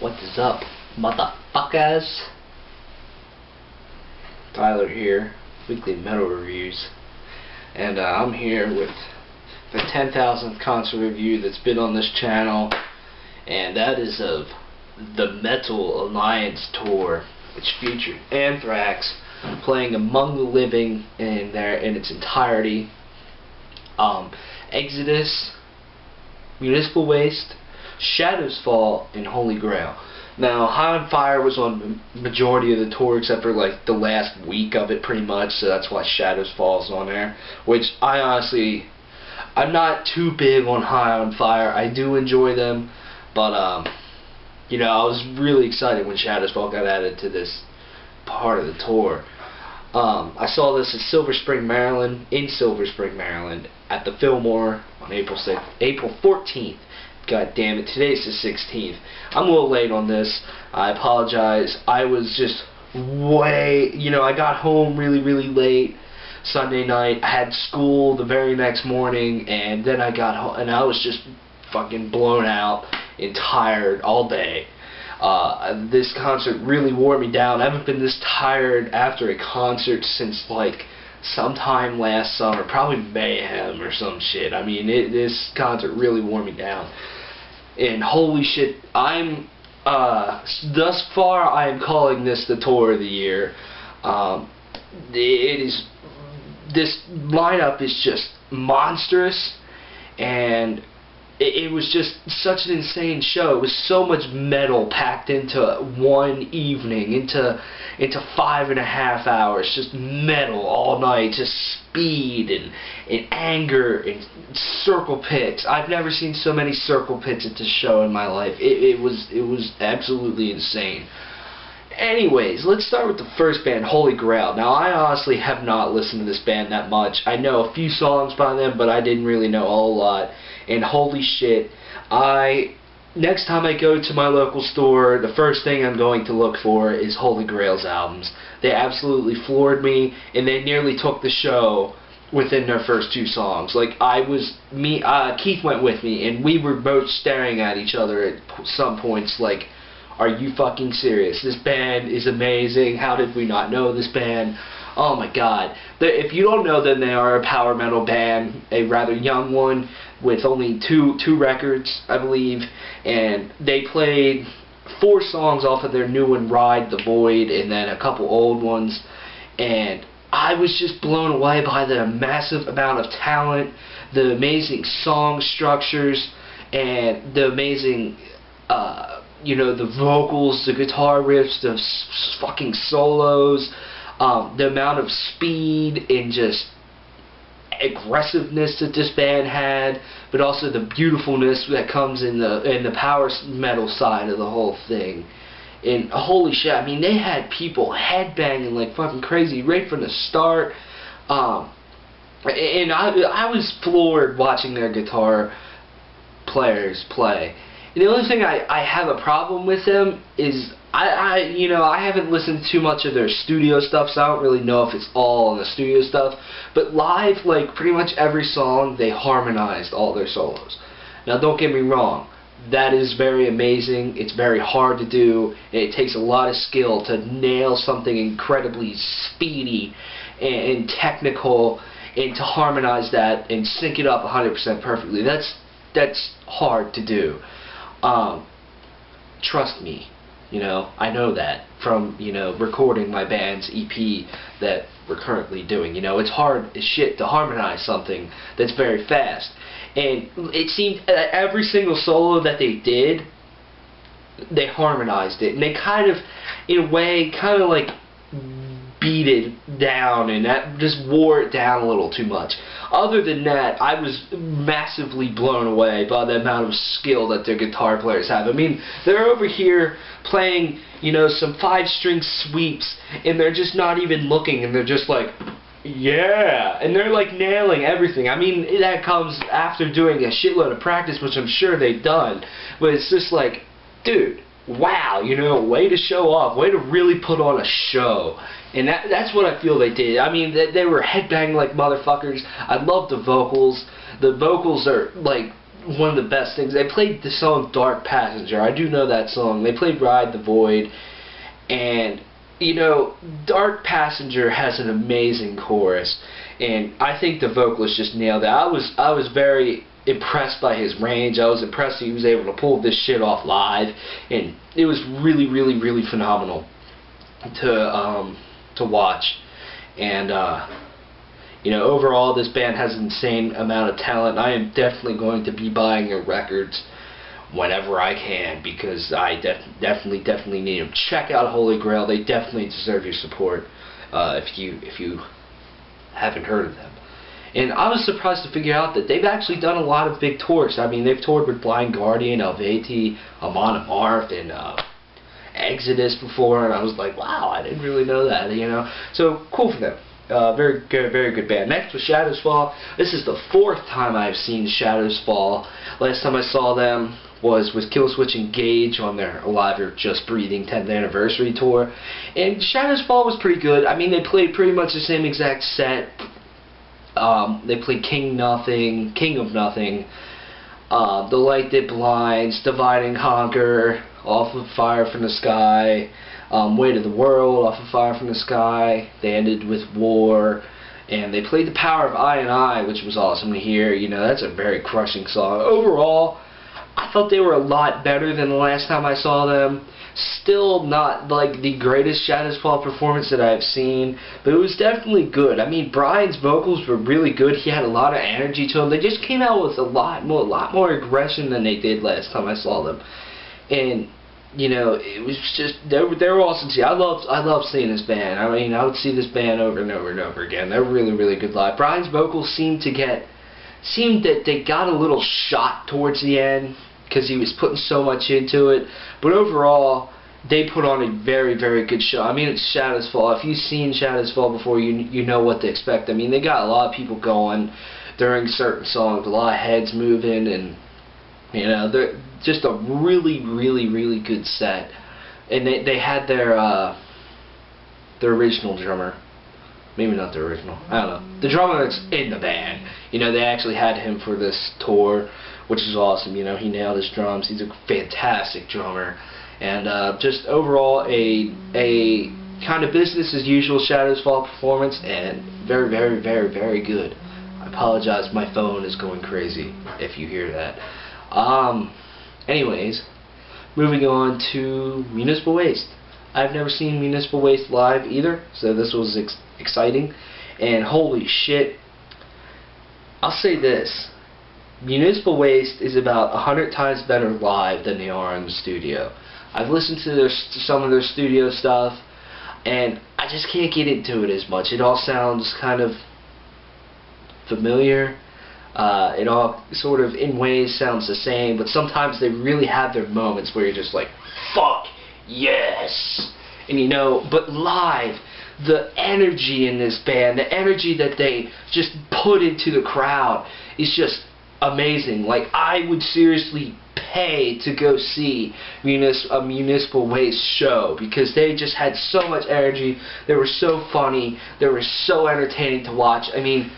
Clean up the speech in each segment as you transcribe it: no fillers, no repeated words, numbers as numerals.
What is up, motherfuckers? Tyler here, Weekly Metal Reviews, and I'm here with the 10,000th concert review that's been on this channel, and that is of the Metal Alliance Tour, which featured Anthrax playing Among the Living in its entirety, Exodus, Municipal Waste, Shadows Fall, and Holy Grail. Now, High on Fire was on the majority of the tour except for like the last week of it pretty much, so that's why Shadows Fall is on there, which I'm not too big on High on Fire. I do enjoy them, but you know, I was really excited when Shadows Fall got added to this part of the tour. I saw this in Silver Spring, Maryland, at the Fillmore on April 14th. God damn it, today's the 16th. I'm a little late on this. I apologize. I was just I got home really late Sunday night. I had school the very next morning, and then I got home, and I was just fucking blown out and tired all day. This concert really wore me down. I haven't been this tired after a concert since like sometime last summer, probably Mayhem or some shit. I mean, this concert really wore me down. And holy shit, thus far I am calling this the tour of the year. This lineup is just monstrous, and it was just such an insane show. It was so much metal packed into one evening, into 5.5 hours, just metal all night, just speed and anger and circle pits. I've never seen so many circle pits at this show in my life. It was absolutely insane. Anyways, let's start with the first band, Holy Grail. Now, I honestly have not listened to this band that much. I know a few songs by them, but I didn't really know a whole lot. And holy shit, next time I go to my local store, the first thing I'm going to look for is Holy Grail's albums. They absolutely floored me, and they nearly took the show within their first 2 songs. Like, Keith went with me, and we were both staring at each other at some points like, are you fucking serious? This band is amazing. How did we not know this band? Oh my god. If you don't know them, they are a power metal band, a rather young one, with only two records, I believe, and they played 4 songs off of their new one, Ride the Void, and then a couple old ones, and I was just blown away by the massive amount of talent, the amazing song structures, and the amazing the vocals, the guitar riffs, the fucking solos, the amount of speed and just aggressiveness that this band had, but also the beautifulness that comes in the power metal side of the whole thing. And holy shit, I mean, they had people headbanging like fucking crazy right from the start. And I was floored watching their guitar players play. And the only thing I have a problem with them is I haven't listened too much of their studio stuff, so I don't really know if it's all in the studio stuff. But live, like pretty much every song, they harmonized all their solos. Now, don't get me wrong, that is very amazing. It's very hard to do, and it takes a lot of skill to nail something incredibly speedy and technical, and to harmonize that and sync it up 100% perfectly. That's hard to do. Trust me, I know that from, recording my band's EP that we're currently doing. It's hard as shit to harmonize something that's very fast. And it seemed that every single solo that they did, they harmonized it. And they kind of, in a way, like beat it down, and that just wore it down a little too much. Other than that, I was massively blown away by the amount of skill that their guitar players have. I mean, they're over here playing, some 5-string sweeps, and they're just not even looking, and they're just like, yeah, and they're like nailing everything. I mean, that comes after doing a shitload of practice, which I'm sure they've done, but it's just like, dude, wow, way to show off, way to really put on a show. And that's what I feel they did. I mean, they were headbanging like motherfuckers. I love the vocals. The vocals are like one of the best things. They played the song Dark Passenger. I do know that song. They played Ride the Void. And, you know, Dark Passenger has an amazing chorus. And I think the vocalist just nailed it. I was very impressed by his range. I was impressed he was able to pull this shit off live. And it was really, really, really phenomenal to watch. And, you know, overall, this band has an insane amount of talent. I am definitely going to be buying their records whenever I can, because I definitely need them. Check out Holy Grail. They definitely deserve your support if you haven't heard of them. And I was surprised to figure out that they've actually done a lot of big tours. I mean, they've toured with Blind Guardian, Helvetii, Amon Amarth, and Exodus before, and I was like, wow, I didn't really know that, you know. So, cool for them. Very good band. Next was Shadows Fall. This is the 4th time I've seen Shadows Fall. Last time I saw them was with Killswitch Engage on their Alive or Just Breathing 10th anniversary tour. And Shadows Fall was pretty good. I mean, they played pretty much the same exact set. They played King of Nothing, The Light That Blinds, Divide and Conquer, Off of Fire from the Sky, Weight of the World, Off of Fire from the Sky. They ended with War, and they played The Power of I, which was awesome to hear. You know, that's a very crushing song. Overall, I thought they were a lot better than the last time I saw them. Still not like the greatest Shadows Fall performance that I've seen, but it was definitely good. I mean, Brian's vocals were really good. He had a lot of energy to him. They just came out with a lot more aggression than they did last time I saw them. And you know, it was just they were awesome to see. I love seeing this band. I mean, I would see this band over and over and over again. They're really good live. Brian's vocals seemed that they got a little shot towards the end because he was putting so much into it. But overall, they put on a very good show. I mean, it's Shadows Fall. If you've seen Shadows Fall before, you know what to expect. I mean, they got a lot of people going during certain songs, a lot of heads moving, and you know, they're just a really good set. And they had their original drummer. Maybe not the original. I don't know. The drummer that's in the band. You know, they actually had him for this tour, which is awesome. You know, he nailed his drums. He's a fantastic drummer. And just overall, a kind of business as usual Shadows Fall performance, and very good. I apologize, my phone is going crazy if you hear that. Anyways, moving on to Municipal Waste. I've never seen Municipal Waste live either, so this was exciting. And holy shit, I'll say this. Municipal Waste is about 100 times better live than they are in the studio. I've listened to some of their studio stuff, and I just can't get into it as much. It all sounds kind of familiar. It all sort of, in ways, sounds the same, but sometimes they really have their moments where you're just like, fuck yes! And you know, but live, the energy in this band, the energy that they just put into the crowd is just amazing. Like, I would seriously pay to go see a Municipal Waste show, because they just had so much energy. They were so funny. They were so entertaining to watch. I mean,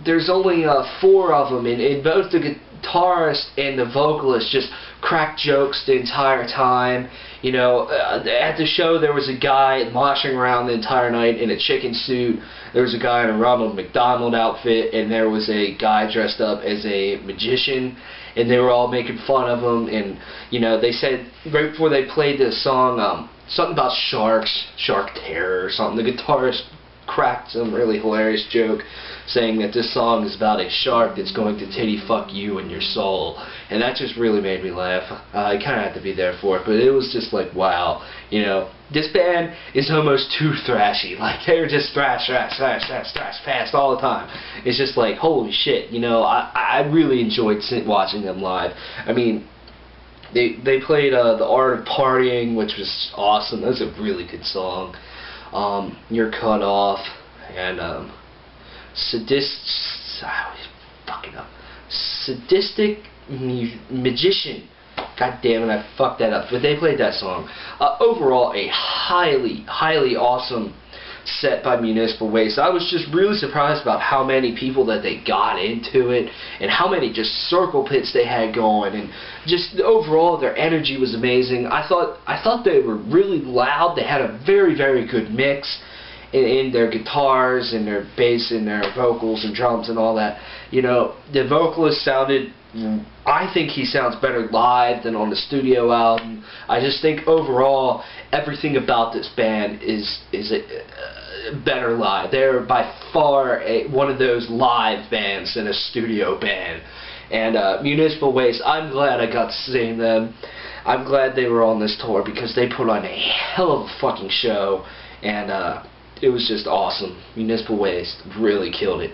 there's only 4 of them, and both the guitarist and the vocalist just cracked jokes the entire time. You know, at the show there was a guy moshing around the entire night in a chicken suit. There was a guy in a Ronald McDonald outfit, and there was a guy dressed up as a magician, and they were all making fun of him. And you know, they said right before they played this song, something about sharks, shark terror or something. The guitarist cracked some really hilarious joke saying that this song is about a shark that's going to titty fuck you and your soul, and that just really made me laugh. I kind of had to be there for it, but it was just like, wow, you know, this band is almost too thrashy. Like, they're just thrash fast all the time. It's just like, holy shit, you know, I really enjoyed watching them live. I mean, they played The Art of Partying, which was awesome. That was a really good song. You're Cut Off, and Sadistic Magician. God damn it, I fucked that up. But they played that song. Overall, a highly awesome set by Municipal Waste. I was just really surprised about how many people that they got into it, and how many just circle pits they had going, and just overall their energy was amazing. I thought they were really loud. They had a very, very good mix in their guitars and their bass and their vocals and drums and all that. You know, the vocalist sounded, I think he sounds better live than on the studio album. I just think overall everything about this band is better live. They're by far one of those live bands than a studio band. And Municipal Waste, I'm glad I got to see them. I'm glad they were on this tour because they put on a hell of a fucking show, and it was just awesome. Municipal Waste really killed it.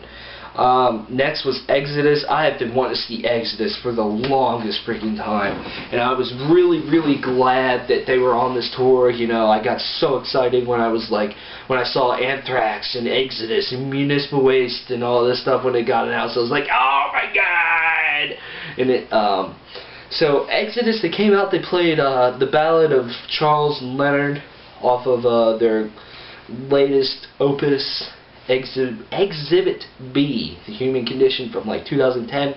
Next was Exodus. I have been wanting to see Exodus for the longest freaking time, and I was really, really glad that they were on this tour. You know, I got so excited when I saw Anthrax and Exodus and Municipal Waste and all this stuff when it got announced. I was like, oh my god! And so Exodus, they came out, they played the Ballad of Charles and Leonard off of their latest opus, Exhibit B, The Human Condition, from like 2010.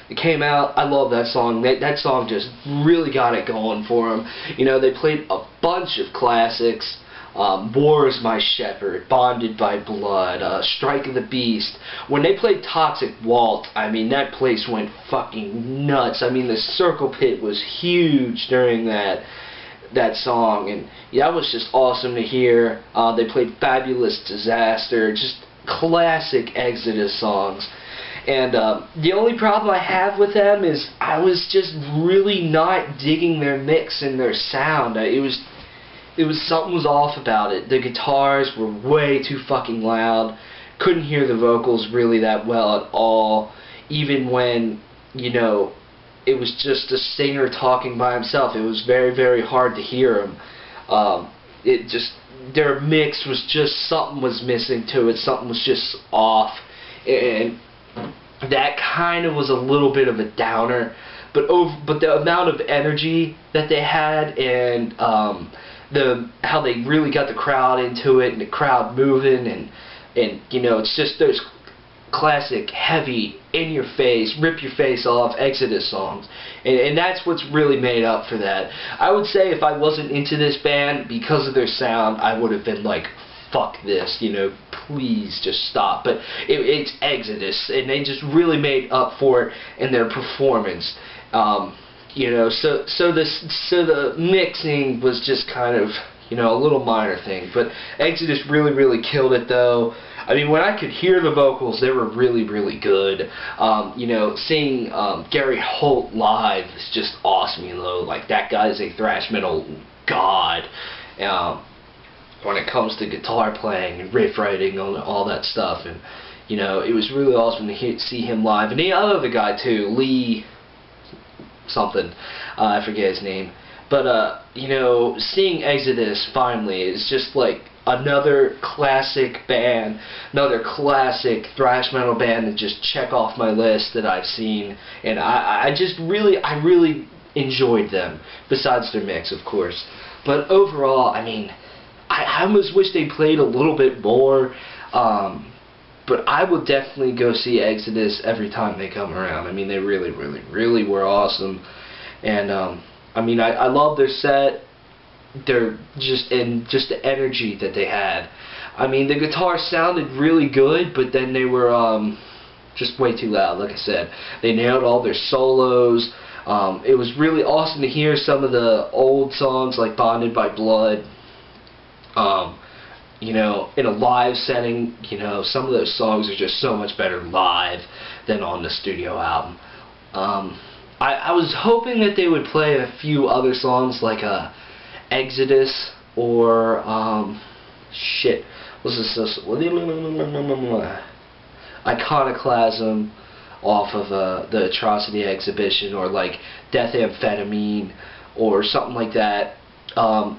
It came out. I love that song. That song just really got it going for them. You know, they played a bunch of classics. War is My Shepherd, Bonded by Blood, Strike of the Beast. When they played Toxic Walt, I mean, that place went fucking nuts. I mean, the circle pit was huge during that song, and yeah, that was just awesome to hear. They played Fabulous Disaster, just classic Exodus songs. And the only problem I have with them is I was just really not digging their mix and their sound. It was something was off about it. The guitars were way too fucking loud. Couldn't hear the vocals really that well at all, even when, you know, it was just a singer talking by himself. It was very, very hard to hear him. Their mix was just, something was missing to it. Something was just off. And that kind of was a little bit of a downer. But the amount of energy that they had, and how they really got the crowd into it, and the crowd moving, and you know, it's just those classic, heavy, in-your-face, rip-your-face-off Exodus songs. And that's what's really made up for that. I would say if I wasn't into this band, because of their sound, I would have been like, fuck this, you know, please just stop. But it's Exodus, and they just really made up for it in their performance. You know, so the mixing was just kind of, you know, a little minor thing. But Exodus really, really killed it, though. I mean, when I could hear the vocals, they were really, really good. You know, seeing Gary Holt live is just awesome, you know. Like, that guy is a thrash metal god when it comes to guitar playing and riff writing and all that stuff. And, you know, it was really awesome to see him live. And the other guy, too, Lee something. I forget his name. But, you know, seeing Exodus finally is just like another classic band, another classic thrash metal band that just check off my list that I've seen. And I really enjoyed them, besides their mix, of course. But overall, I mean, I almost wish they played a little bit more. But I will definitely go see Exodus every time they come around. I mean, they really were awesome. And, I mean, I love their set. They're just the energy that they had. I mean, the guitar sounded really good, but then they were just way too loud. Like I said, they nailed all their solos. It was really awesome to hear some of the old songs like Bonded by Blood. You know, in a live setting, you know, some of those songs are just so much better live than on the studio album. I was hoping that they would play a few other songs like Exodus or what's this? Iconoclasm off of the Atrocity exhibition, or like Death Amphetamine or something like that.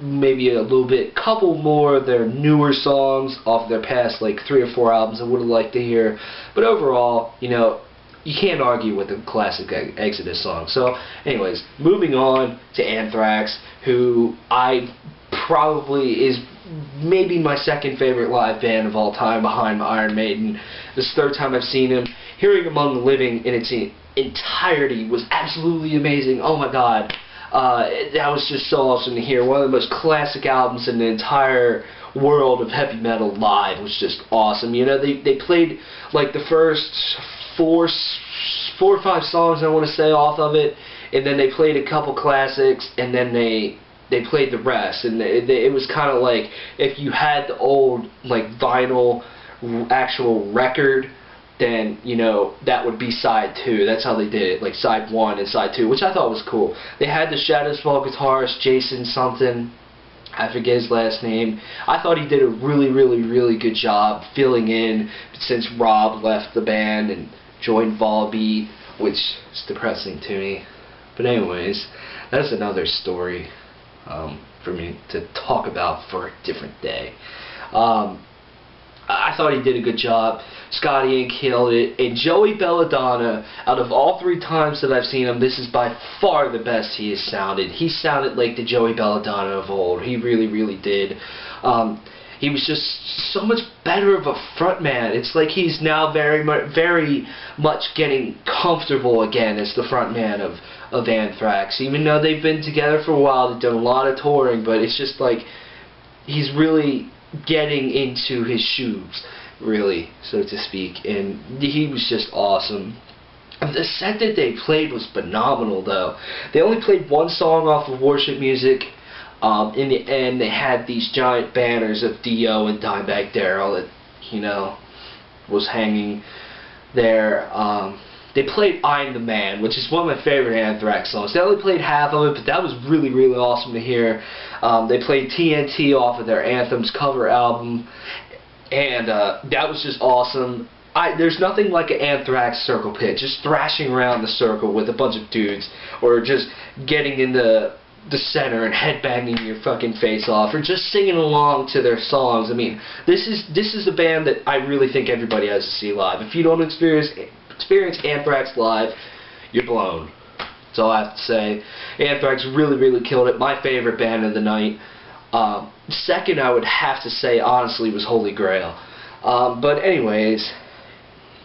Maybe a little bit, couple more of their newer songs off their past like 3 or 4 albums I would have liked to hear. But overall, you know, you can't argue with the classic Exodus song. So, anyways, moving on to Anthrax, who probably is maybe my second favorite live band of all time behind Iron Maiden. This is the third time I've seen him. Hearing Among the Living in its entirety was absolutely amazing. Oh my god. That was just so awesome to hear. One of the most classic albums in the entire world of heavy metal live was just awesome. You know, they played like the first four or five songs, I want to say, off of it, and then they played a couple classics, and then they played the rest. And it was kind of like if you had the old like vinyl actual record, then, you know, that would be side 2. That's how they did it, like side 1 and side 2, which I thought was cool. They had the Shadows Fall guitarist, Jason something, I forget his last name. I thought he did a really good job filling in since Rob left the band and joined Volbeat, which is depressing to me. But anyways, that's another story for me to talk about for a different day. I thought he did a good job. Scotty Ian killed it. And Joey Belladonna, out of all 3 times that I've seen him, this is by far the best he has sounded. He sounded like the Joey Belladonna of old. He really did. He was just so much better of a frontman. It's like he's now very much getting comfortable again as the frontman of Anthrax. Even though they've been together for a while, they've done a lot of touring, but it's just like he's really getting into his shoes, really, so to speak, and he was just awesome. The set that they played was phenomenal, though. They only played 1 song off of Worship Music. In the end, they had these giant banners of Dio and Dimebag Darrell that, you know, was hanging there. They played I'm the Man, which is one of my favorite Anthrax songs. They only played half of it, but that was really awesome to hear. They played TNT off of their Anthems cover album, and that was just awesome. There's nothing like an Anthrax circle pit, just thrashing around the circle with a bunch of dudes, or just getting in the center and headbanging your fucking face off, or just singing along to their songs. I mean, this is a band that I really think everybody has to see live. If you don't experience Anthrax live, you're blown. That's all I have to say. Anthrax really killed it. My favorite band of the night. Second, I would have to say, honestly, was Holy Grail. But anyways,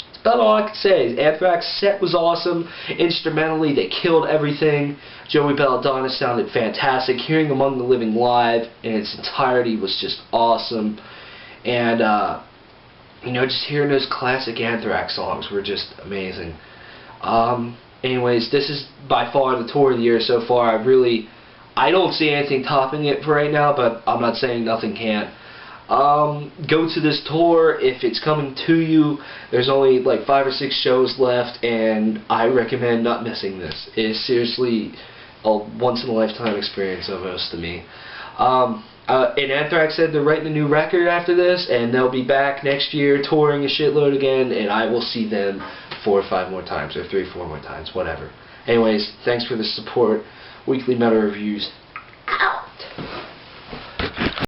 that's about all I can say. Anthrax set was awesome. Instrumentally, they killed everything. Joey Belladonna sounded fantastic. Hearing Among the Living live in its entirety was just awesome. And you know, just hearing those classic Anthrax songs were just amazing. Anyways, this is by far the tour of the year so far. I don't see anything topping it for right now, but I'm not saying nothing can. Go to this tour if it's coming to you. There's only like 5 or 6 shows left, and I recommend not missing this. It is seriously a once-in-a-lifetime experience almost to me. And Anthrax said they're writing a new record after this, and they'll be back next year touring a shitload again, and I will see them 4 or 5 more times, or 3 or 4 more times, whatever. Anyways, thanks for the support. Weekly Metal Reviews.